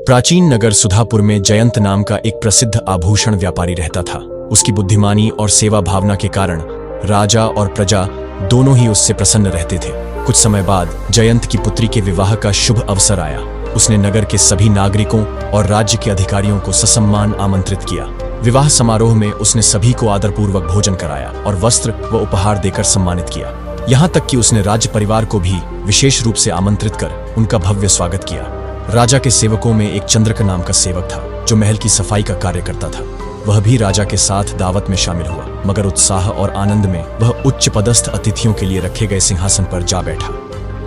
प्राचीन नगर सुधापुर में जयंत नाम का एक प्रसिद्ध आभूषण व्यापारी रहता था। उसकी बुद्धिमानी और सेवा भावना के कारण राजा और प्रजा दोनों ही उससे प्रसन्न रहते थे। कुछ समय बाद जयंत की पुत्री के विवाह का शुभ अवसर आया। उसने नगर के सभी नागरिकों और राज्य के अधिकारियों को ससम्मान आमंत्रित किया। विवाह समारोह में उसने सभी को आदरपूर्वक भोजन कराया और वस्त्र व उपहार देकर सम्मानित किया। यहाँ तक कि उसने राज्य परिवार को भी विशेष रूप से आमंत्रित कर उनका भव्य स्वागत किया। राजा के सेवकों में एक चंद्रक नाम का सेवक था जो महल की सफाई का कार्य करता था। वह भी राजा के साथ दावत में शामिल हुआ, मगर उत्साह और आनंद में वह उच्च पदस्थ अतिथियों के लिए रखे गए सिंहासन पर जा बैठा।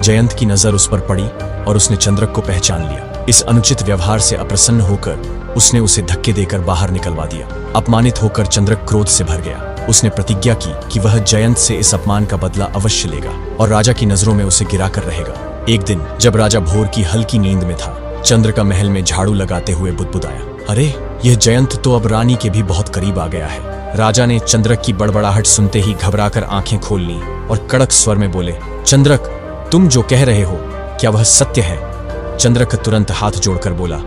जयंत की नजर उस पर पड़ी और उसने चंद्रक को पहचान लिया। इस अनुचित व्यवहार से अप्रसन्न होकर उसने उसे धक्के देकर बाहर निकलवा दिया। अपमानित होकर चंद्रक क्रोध से भर गया। उसने प्रतिज्ञा की कि वह जयंत से इस अपमान का बदला अवश्य लेगा और राजा की नजरों में उसे गिराकर रहेगा। एक दिन जब राजा भोर की हल्की नींद में था, चंद्र का महल में झाड़ू लगाते हुए बुदबुदाया, अरे यह जयंत तो अब रानी के भी बहुत करीब आ गया है। राजा ने चंद्रक की बड़बड़ाहट सुनते ही घबराकर आंखें खोल लीं और कड़क स्वर में बोले, चंद्रक, तुम जो कह रहे हो क्या वह सत्य है? चंद्रक तुरंत हाथ जोड़कर बोला,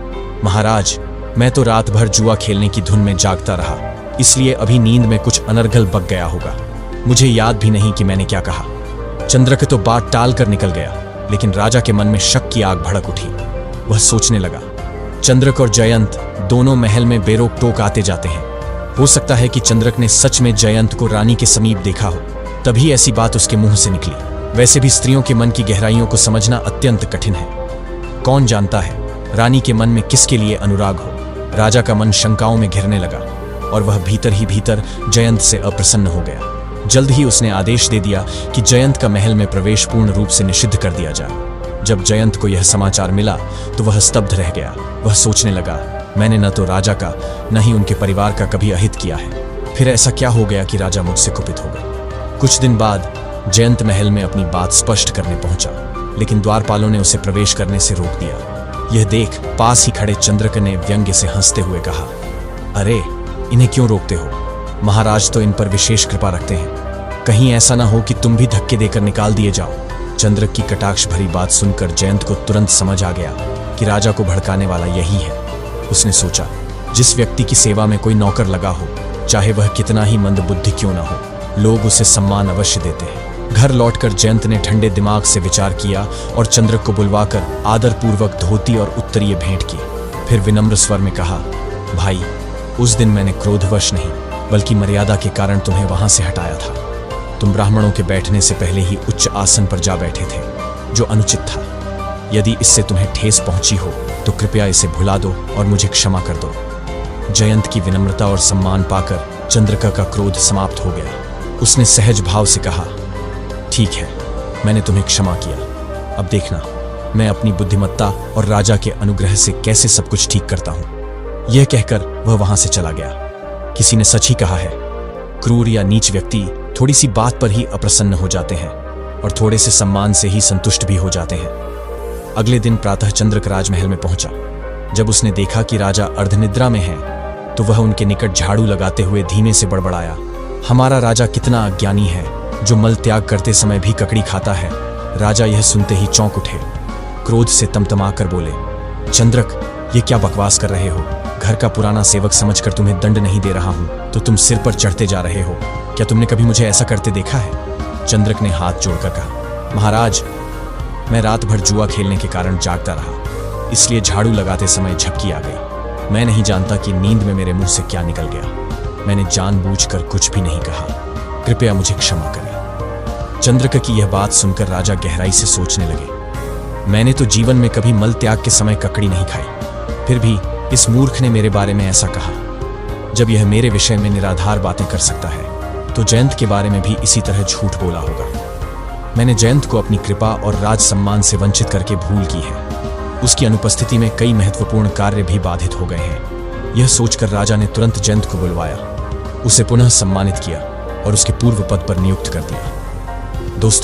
महाराज, मैं तो रात भर जुआ खेलने की धुन में जागता रहा, इसलिए अभी नींद में कुछ अनर्गल बक गया होगा। मुझे याद भी नहीं कि मैंने क्या कहा। चंद्रक तो बात टाल कर निकल गया, लेकिन राजा के मन में शक की आग भड़क उठी। वह सोचने लगा, चंद्रक और जयंत दोनों महल में बेरोक टोक आते जाते हैं। हो सकता है कि चंद्रक ने सच में जयंत को रानी के समीप देखा हो, तभी ऐसी बात उसके मुंह से निकली। वैसे भी स्त्रियों के मन की गहराइयों को समझना अत्यंत कठिन है। कौन जानता है रानी के मन में किसके लिए अनुराग हो। राजा का मन शंकाओं में घिरने लगा और वह भीतर ही भीतर जयंत से अप्रसन्न हो गया। जल्द ही उसने आदेश दे दिया कि जयंत का महल में प्रवेश पूर्ण रूप से निषिद्ध कर दिया जाए। जब जयंत को यह समाचार मिला तो वह स्तब्ध रह गया। वह सोचने लगा, मैंने न तो राजा का न ही उनके परिवार का कभी अहित किया है, फिर ऐसा क्या हो गया कि राजा मुझसे कुपित हो गए। कुछ दिन बाद जयंत महल में अपनी बात स्पष्ट करने पहुंचा, लेकिन द्वारपालों ने उसे प्रवेश करने से रोक दिया। यह देख पास ही खड़े चंद्रक ने व्यंग्य से हंसते हुए कहा, अरे इन्हें क्यों रोकते हो? महाराज तो इन पर विशेष कृपा रखते हैं, कहीं ऐसा ना हो कि तुम भी धक्के देकर निकाल दिए जाओ। चंद्रक की कटाक्ष भरी बात सुनकर जयंत को तुरंत समझ आ गया कि राजा को भड़काने वाला यही है। उसने सोचा, जिस व्यक्ति की सेवा में कोई नौकर लगा हो, चाहे वह कितना ही मंद बुद्धि क्यों ना हो, लोग उसे सम्मान अवश्य देते हैं। घर लौटकर जयंत ने ठंडे दिमाग से विचार किया और चंद्रक को बुलवाकर आदरपूर्वक धोती और उत्तरीय भेंट की। फिर विनम्र स्वर में कहा, भाई, उस दिन मैंने क्रोधवश नहीं बल्कि मर्यादा के कारण तुम्हें वहां से हटाया था। तुम ब्राह्मणों के बैठने से पहले ही उच्च आसन पर जा बैठे थे, जो अनुचित था। यदि इससे तुम्हें ठेस पहुंची हो तो कृपया इसे भुला दो और मुझे क्षमा कर दो। जयंत की विनम्रता और सम्मान पाकर चंद्रिका का क्रोध समाप्त हो गया। उसने सहज भाव से कहा, ठीक है, मैंने तुम्हें क्षमा किया। अब देखना मैं अपनी बुद्धिमत्ता और राजा के अनुग्रह से कैसे सब कुछ ठीक करता हूं। यह कहकर वह वहां से चला गया। किसी ने सच ही कहा है, क्रूर या नीच व्यक्ति थोड़ी सी बात पर ही अप्रसन्न हो जाते हैं और थोड़े से सम्मान से ही संतुष्ट भी हो जाते हैं। अगले दिन प्रातः चंद्रक राजमहल में पहुंचा। जब उसने देखा कि राजा अर्धनिद्रा में है तो वह उनके निकट झाड़ू लगाते हुए धीमे से बड़बड़ाया, हमारा राजा कितना अज्ञानी है जो मल त्याग करते समय भी ककड़ी खाता है। राजा यह सुनते ही चौंक उठे, क्रोध से तमतमा कर बोले, चंद्रक, ये क्या बकवास कर रहे हो? घर का पुराना सेवक समझकर तुम्हें दंड नहीं दे रहा हूं तो तुम सिर पर चढ़ते जा रहे हो। क्या तुमने कभी मुझे ऐसा करते देखा है? चंद्रक ने हाथ जोड़कर कहा, महाराज, मैं रात भर जुआ खेलने के कारण जागता रहा, इसलिए झाड़ू लगाते समय झपकी आ गई। मैं नहीं जानता कि नींद में मेरे मुंह से क्या निकल गया। मैंने जानबूझकर कुछ भी नहीं कहा, कृपया मुझे क्षमा करें। चंद्रक की यह बात सुनकर राजा गहराई से सोचने लगे। मैंने तो जीवन में कभी मल त्याग के समय ककड़ी नहीं खाई, फिर भी इस मूर्ख ने मेरे बारे में ऐसा कहा। जब यह मेरे विषय में निराधार बातें कर सकता है तो जयंत के बारे में भी इसी तरह झूठ बोला होगा। मैंने जयंत को अपनी कृपा और राज सम्मान से वंचित करके भूल की है। उसकी अनुपस्थिति में कई महत्वपूर्ण कार्य भी बाधित हो गए हैं। यह सोचकर राजा ने तुरंत जयंत को बुलवाया, उसे पुनः सम्मानित किया और उसके पूर्व पद पर नियुक्त कर दिया। दोस्तों,